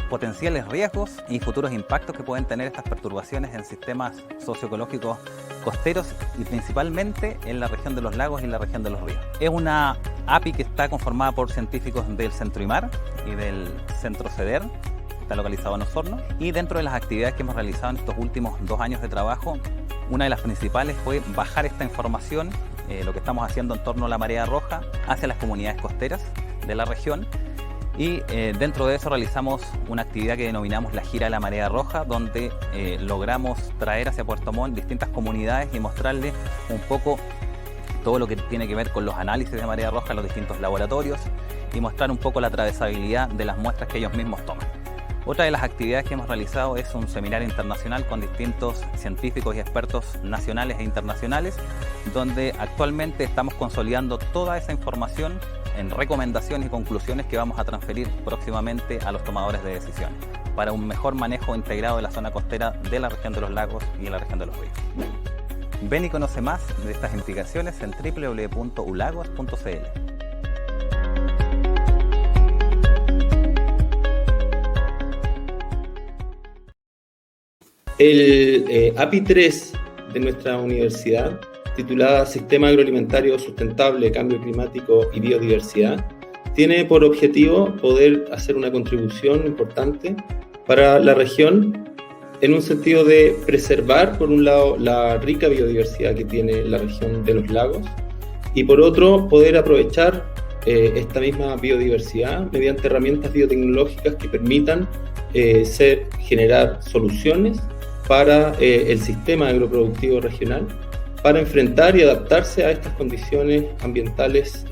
potenciales riesgos y futuros impactos que pueden tener estas perturbaciones en sistemas socioecológicos costeros y principalmente en la región de los lagos y la región de los ríos. Es una API que está conformada por científicos del Centro IMAR y del Centro CEDER, que está localizado en Osorno, y dentro de las actividades que hemos realizado en estos últimos 2 años de trabajo, una de las principales fue bajar esta información, lo que estamos haciendo en torno a la marea roja, hacia las comunidades costeras de la región. Y dentro de eso realizamos una actividad que denominamos la Gira de la Marea Roja, donde logramos traer hacia Puerto Montt distintas comunidades y mostrarles un poco todo lo que tiene que ver con los análisis de marea roja en los distintos laboratorios y mostrar un poco la atravesabilidad de las muestras que ellos mismos toman. Otra de las actividades que hemos realizado es un seminario internacional con distintos científicos y expertos nacionales e internacionales, donde actualmente estamos consolidando toda esa información en recomendaciones y conclusiones que vamos a transferir próximamente a los tomadores de decisiones para un mejor manejo integrado de la zona costera de la región de los lagos y de la región de los ríos. Ven y conoce más de estas investigaciones en www.ulagos.cl. El API 3 de nuestra universidad, titulada Sistema Agroalimentario Sustentable, Cambio Climático y Biodiversidad, tiene por objetivo poder hacer una contribución importante para la región en un sentido de preservar, por un lado, la rica biodiversidad que tiene la región de los lagos y, por otro, poder aprovechar esta misma biodiversidad mediante herramientas biotecnológicas que permitan generar soluciones para el sistema agroproductivo regional, para enfrentar y adaptarse a estas condiciones ambientales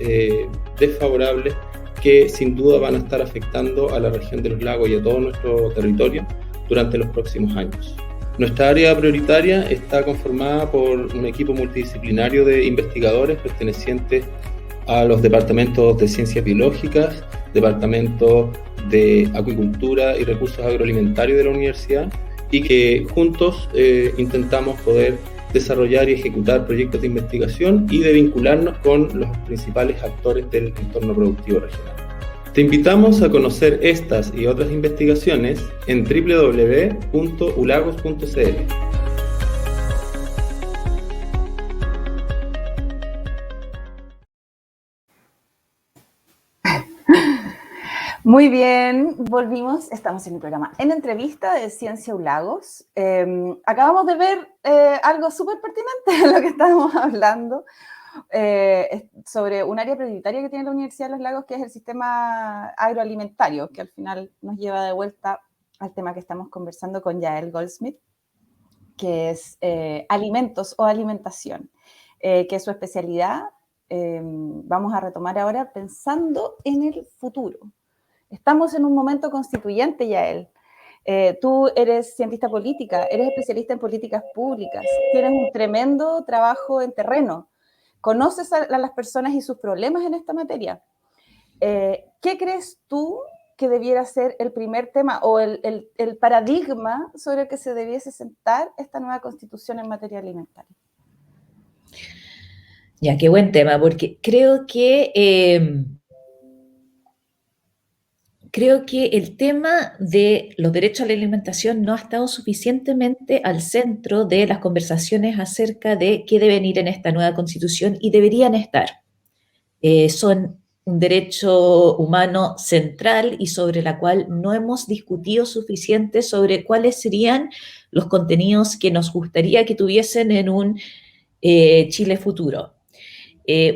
desfavorables que sin duda van a estar afectando a la región de los lagos y a todo nuestro territorio durante los próximos años. Nuestra área prioritaria está conformada por un equipo multidisciplinario de investigadores pertenecientes a los departamentos de Ciencias Biológicas, departamentos de Acuicultura y Recursos Agroalimentarios de la universidad, y que juntos intentamos poder desarrollar y ejecutar proyectos de investigación y de vincularnos con los principales actores del entorno productivo regional. Te invitamos a conocer estas y otras investigaciones en www.ulagos.cl. Muy bien, volvimos, estamos en el programa En Entrevista de Ciencia Ulagos. Acabamos de ver algo súper pertinente de lo que estábamos hablando, sobre un área prioritaria que tiene la Universidad de los Lagos, que es el sistema agroalimentario, que al final nos lleva de vuelta al tema que estamos conversando con Yael Goldsmith, que es alimentos o alimentación, que es su especialidad. Vamos a retomar ahora pensando en el futuro. Estamos en un momento constituyente, Yael. Tú eres cientista política, eres especialista en políticas públicas, tienes un tremendo trabajo en terreno, conoces a las personas y sus problemas en esta materia. ¿Qué crees tú que debiera ser el primer tema o el paradigma sobre el que se debiese sentar esta nueva constitución en materia alimentaria? Ya, qué buen tema, porque creo que el tema de los derechos a la alimentación no ha estado suficientemente al centro de las conversaciones acerca de qué deben ir en esta nueva constitución y deberían estar. Son un derecho humano central y sobre la cual no hemos discutido suficiente sobre cuáles serían los contenidos que nos gustaría que tuviesen en un Chile futuro.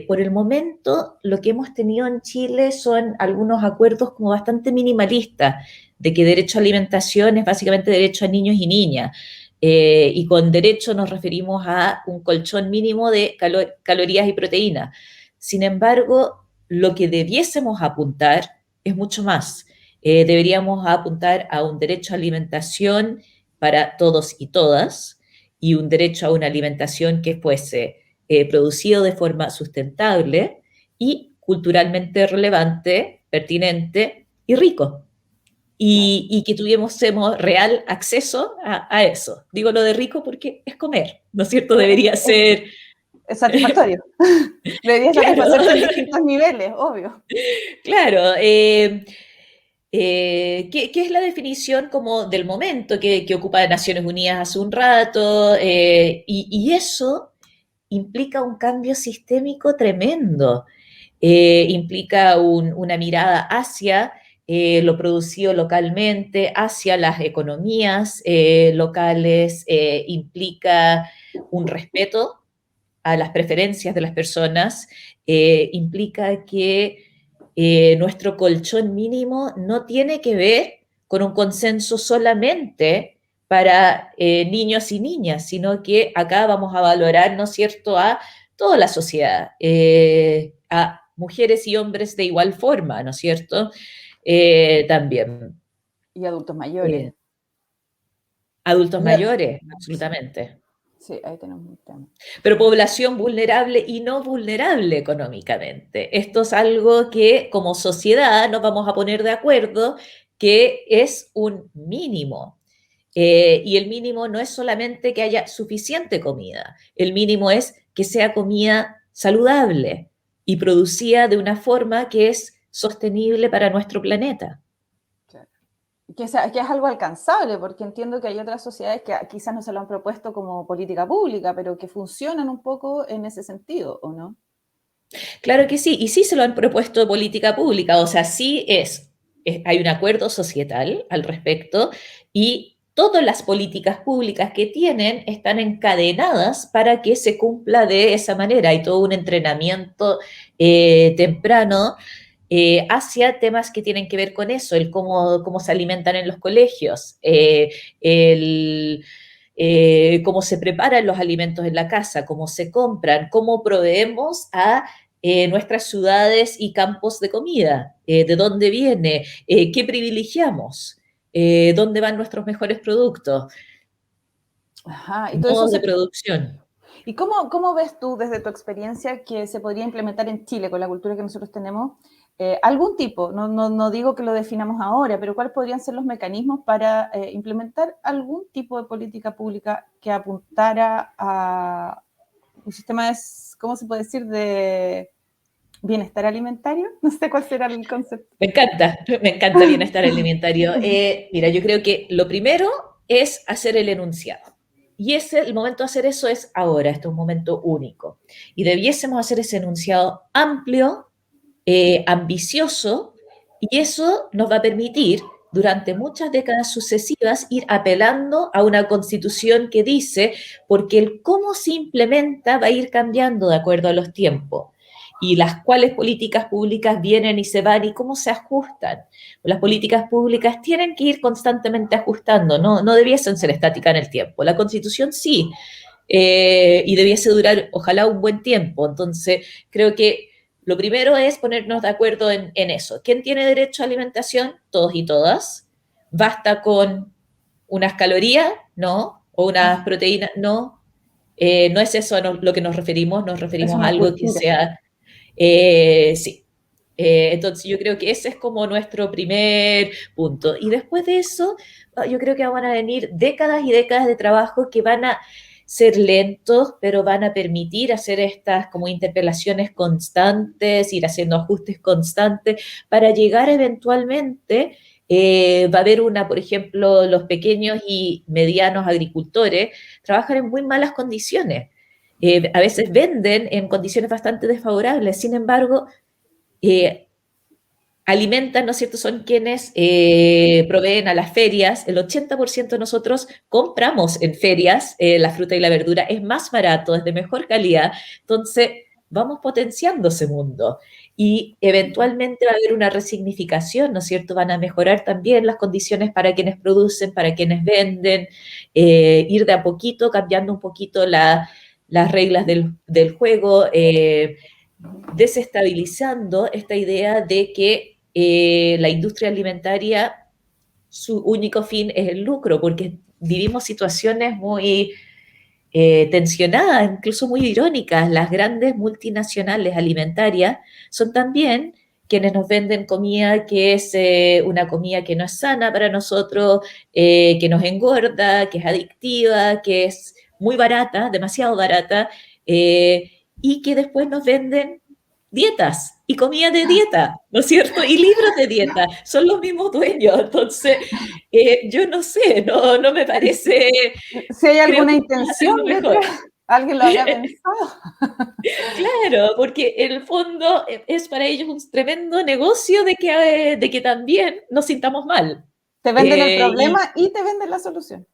Por el momento, lo que hemos tenido en Chile son algunos acuerdos como bastante minimalistas, de que derecho a alimentación es básicamente derecho a niños y niñas, y con derecho nos referimos a un colchón mínimo de calorías y proteínas. Sin embargo, lo que debiésemos apuntar es mucho más. Deberíamos apuntar a un derecho a alimentación para todos y todas, y un derecho a una alimentación que fuese producido de forma sustentable y culturalmente relevante, pertinente y rico. Y que tuviésemos real acceso a eso. Digo lo de rico porque es comer, ¿no es cierto? Debería ser... Es satisfactorio. Debería satisfacerse en distintos niveles, obvio. Claro. ¿Qué es la definición como del momento que ocupa Naciones Unidas hace un rato? Y eso implica un cambio sistémico tremendo. Implica una mirada hacia lo producido localmente, hacia las economías locales, implica un respeto a las preferencias de las personas, implica que nuestro colchón mínimo no tiene que ver con un consenso solamente para niños y niñas, sino que acá vamos a valorar, ¿no es cierto?, a toda la sociedad, a mujeres y hombres de igual forma, ¿no es cierto? También. Y adultos mayores. Adultos mayores, absolutamente. Sí, ahí tenemos un tema. Pero población vulnerable y no vulnerable económicamente. Esto es algo que como sociedad nos vamos a poner de acuerdo que es un mínimo. Y el mínimo no es solamente que haya suficiente comida, el mínimo es que sea comida saludable y producida de una forma que es sostenible para nuestro planeta. Que es algo alcanzable, porque entiendo que hay otras sociedades que quizás no se lo han propuesto como política pública, pero que funcionan un poco en ese sentido, ¿o no? Claro que sí, y sí se lo han propuesto de política pública, o sea, sí hay un acuerdo societal al respecto y todas las políticas públicas que tienen están encadenadas para que se cumpla de esa manera. Hay todo un entrenamiento temprano hacia temas que tienen que ver con eso, el cómo se alimentan en los colegios, cómo se preparan los alimentos en la casa, cómo se compran, cómo proveemos a nuestras ciudades y campos de comida, de dónde viene, qué privilegiamos, dónde van nuestros mejores productos, Ajá, y todo modos eso de producción. ¿Y cómo ves tú desde tu experiencia que se podría implementar en Chile con la cultura que nosotros tenemos? Algún tipo, no digo que lo definamos ahora, pero ¿cuáles podrían ser los mecanismos para implementar algún tipo de política pública que apuntara a un sistema de, ¿cómo se puede decir?, de bienestar alimentario? No sé cuál será el concepto. Me encanta bienestar alimentario. Mira, yo creo que lo primero es hacer el enunciado. Y el momento de hacer eso es ahora, este es un momento único. Y debiésemos hacer ese enunciado amplio, ambicioso, y eso nos va a permitir durante muchas décadas sucesivas ir apelando a una constitución que dice, porque el cómo se implementa va a ir cambiando de acuerdo a los tiempos, y las cuales políticas públicas vienen y se van y cómo se ajustan. Las políticas públicas tienen que ir constantemente ajustando, no debiesen ser estáticas en el tiempo. La Constitución sí, y debiese durar, ojalá, un buen tiempo. Entonces, creo que lo primero es ponernos de acuerdo en eso. ¿Quién tiene derecho a alimentación? Todos y todas. ¿Basta con unas calorías? No. ¿O unas proteínas? No. No es eso lo que nos referimos a algo cultura que sea... sí. Entonces yo creo que ese es como nuestro primer punto. Y después de eso, yo creo que van a venir décadas y décadas de trabajo que van a ser lentos, pero van a permitir hacer estas como interpelaciones constantes, ir haciendo ajustes constantes para llegar eventualmente, va a haber por ejemplo, los pequeños y medianos agricultores trabajan en muy malas condiciones. A veces venden en condiciones bastante desfavorables, sin embargo, alimentan, ¿no es cierto?, son quienes proveen a las ferias. El 80% de nosotros compramos en ferias la fruta y la verdura, es más barato, es de mejor calidad, entonces vamos potenciando ese mundo y eventualmente va a haber una resignificación, ¿no es cierto?, van a mejorar también las condiciones para quienes producen, para quienes venden, ir de a poquito, cambiando un poquito las reglas del juego, desestabilizando esta idea de que la industria alimentaria, su único fin es el lucro, porque vivimos situaciones muy tensionadas, incluso muy irónicas. Las grandes multinacionales alimentarias son también quienes nos venden comida que es una comida que no es sana para nosotros, que nos engorda, que es adictiva, que es muy barata, demasiado barata, y que después nos venden dietas y comida de dieta, ¿no es cierto? Y libros de dieta, son los mismos dueños. Entonces, yo no sé, no me parece, Si hay creo alguna que vamos a hacerlo intención mejor. detrás, alguien lo habrá pensado. Claro, porque en el fondo es para ellos un tremendo negocio de que también nos sintamos mal. Te venden el Y problema y te venden la solución.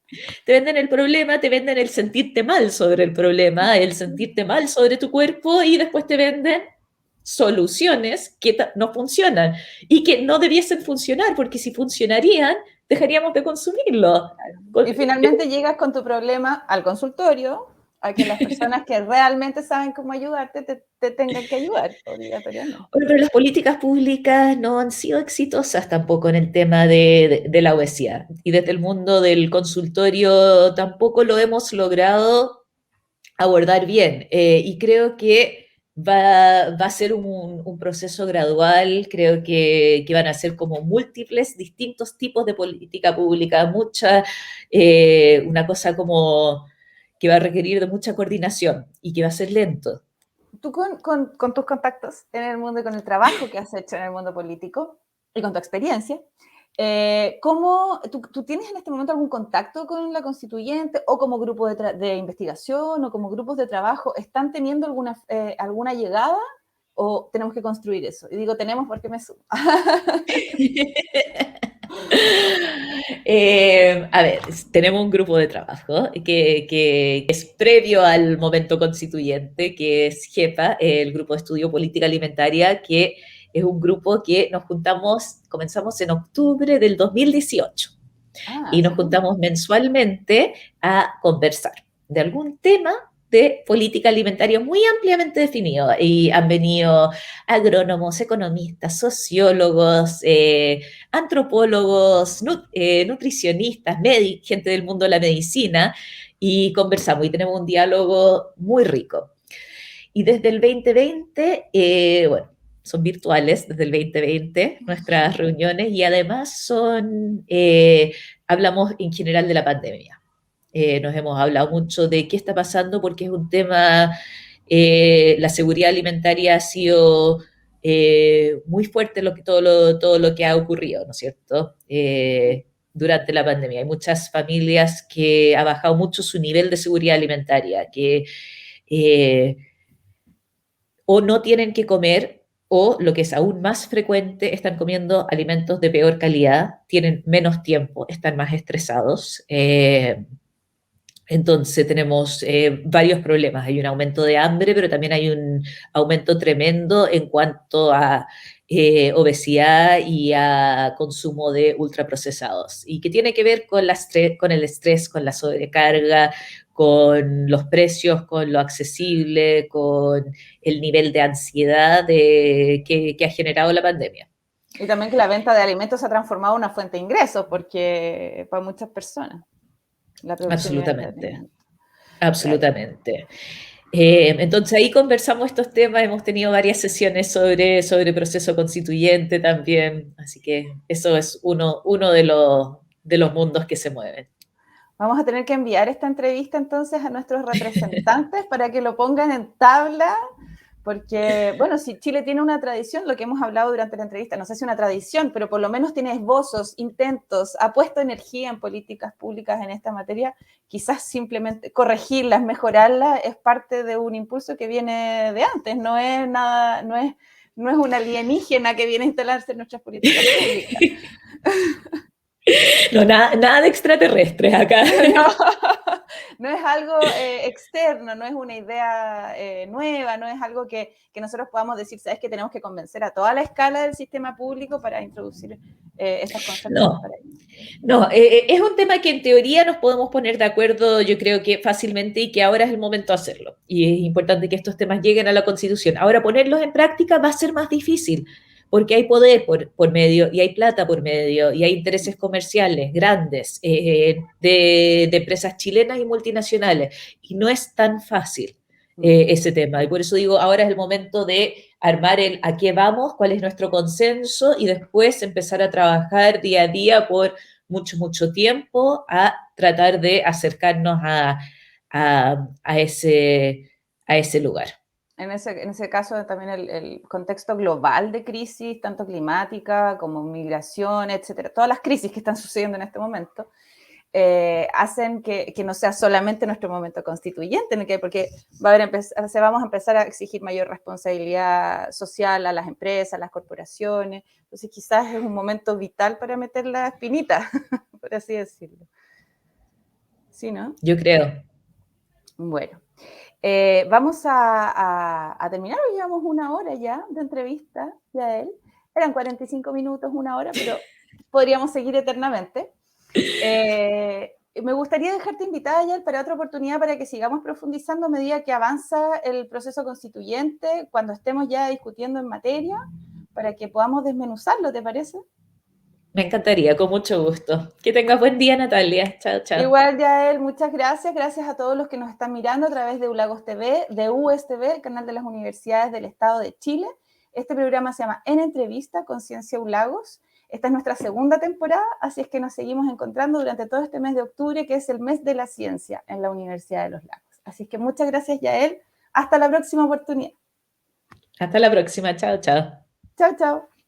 te venden el problema, te venden el sentirte mal sobre el problema, el sentirte mal sobre tu cuerpo y después te venden soluciones que no funcionan y que no debiesen funcionar, porque si funcionarían, dejaríamos de consumirlo. Y finalmente llegas con tu problema al consultorio, a que las personas que realmente saben cómo ayudarte te tengan que ayudar obligatoriamente. Pero las políticas públicas no han sido exitosas tampoco en el tema de la obesidad. Y desde el mundo del consultorio tampoco lo hemos logrado abordar bien. Y creo que va a ser un proceso gradual. Creo que van a ser como múltiples, distintos tipos de política pública, una cosa como que va a requerir de mucha coordinación y que va a ser lento. Tú con tus contactos en el mundo y con el trabajo que has hecho en el mundo político y con tu experiencia, ¿tú tienes en este momento algún contacto con la constituyente o como grupo de investigación o como grupos de trabajo? ¿Están teniendo alguna llegada o tenemos que construir eso? Y digo tenemos porque me sumo. A ver, tenemos un grupo de trabajo que es previo al momento constituyente, que es GEPA, el Grupo de Estudio Política Alimentaria, que es un grupo que comenzamos en octubre del 2018 y nos juntamos mensualmente a conversar de algún tema de política alimentaria muy ampliamente definido, y han venido agrónomos, economistas, sociólogos, antropólogos, nutricionistas, gente del mundo de la medicina, y conversamos y tenemos un diálogo muy rico. Y desde el 2020, bueno, son virtuales desde el 2020 nuestras reuniones, y además hablamos en general de la pandemia. Nos hemos hablado mucho de qué está pasando porque es un tema, la seguridad alimentaria ha sido muy fuerte todo lo que ha ocurrido, ¿no es cierto? Durante la pandemia. Hay muchas familias que ha bajado mucho su nivel de seguridad alimentaria, que o no tienen que comer, o lo que es aún más frecuente, están comiendo alimentos de peor calidad, tienen menos tiempo, están más estresados. Entonces tenemos varios problemas. Hay un aumento de hambre, pero también hay un aumento tremendo en cuanto a obesidad y a consumo de ultraprocesados, y que tiene que ver con el estrés, con la sobrecarga, con los precios, con lo accesible, con el nivel de ansiedad que ha generado la pandemia. Y también que la venta de alimentos se ha transformado en una fuente de ingresos, porque para muchas personas. Absolutamente, absolutamente. Entonces ahí conversamos estos temas, hemos tenido varias sesiones sobre proceso constituyente también, así que eso es uno de los mundos que se mueven. Vamos a tener que enviar esta entrevista entonces a nuestros representantes para que lo pongan en tabla, porque, bueno, si Chile tiene una tradición, lo que hemos hablado durante la entrevista, no sé si una tradición, pero por lo menos tiene esbozos, intentos, ha puesto energía en políticas públicas en esta materia, quizás simplemente corregirlas, mejorarlas, es parte de un impulso que viene de antes, no es no es una alienígena que viene a instalarse en nuestras políticas públicas. No, nada de extraterrestres acá. No, no es algo externo, no es una idea nueva, no es algo que nosotros podamos decir, sabes que tenemos que convencer a toda la escala del sistema público para introducir estos conceptos. No, no, es un tema que en teoría nos podemos poner de acuerdo, yo creo que fácilmente, y que ahora es el momento de hacerlo. Y es importante que estos temas lleguen a la Constitución. Ahora, ponerlos en práctica va a ser más difícil, porque hay poder por medio, y hay plata por medio, y hay intereses comerciales grandes de empresas chilenas y multinacionales, y no es tan fácil ese tema. Y por eso digo, ahora es el momento de armar el a qué vamos, cuál es nuestro consenso, y después empezar a trabajar día a día por mucho tiempo a tratar de acercarnos a ese lugar. En ese caso también el contexto global de crisis, tanto climática como migración, etcétera, todas las crisis que están sucediendo en este momento, hacen que no sea solamente nuestro momento constituyente, porque vamos a empezar a exigir mayor responsabilidad social a las empresas, a las corporaciones. Entonces quizás es un momento vital para meter la espinita, por así decirlo. ¿Sí, no? Yo creo. Bueno. Vamos a terminar, hoy llevamos 1 hora ya de entrevista, Yael. Eran 45 minutos, 1 hora, pero podríamos seguir eternamente. Me gustaría dejarte invitada, Yael, para otra oportunidad para que sigamos profundizando a medida que avanza el proceso constituyente, cuando estemos ya discutiendo en materia, para que podamos desmenuzarlo, ¿te parece? Me encantaría, con mucho gusto. Que tengas buen día, Natalia. Chao, chao. Igual, Yael, muchas gracias. Gracias a todos los que nos están mirando a través de ULAGOS TV, de USTV, el canal de las universidades del Estado de Chile. Este programa se llama En Entrevista con Ciencia ULAGOS. Esta es nuestra segunda temporada, así es que nos seguimos encontrando durante todo este mes de octubre, que es el mes de la ciencia en la Universidad de los Lagos. Así es que muchas gracias, Yael. Hasta la próxima oportunidad. Hasta la próxima. Chao, chao. Chao, chao.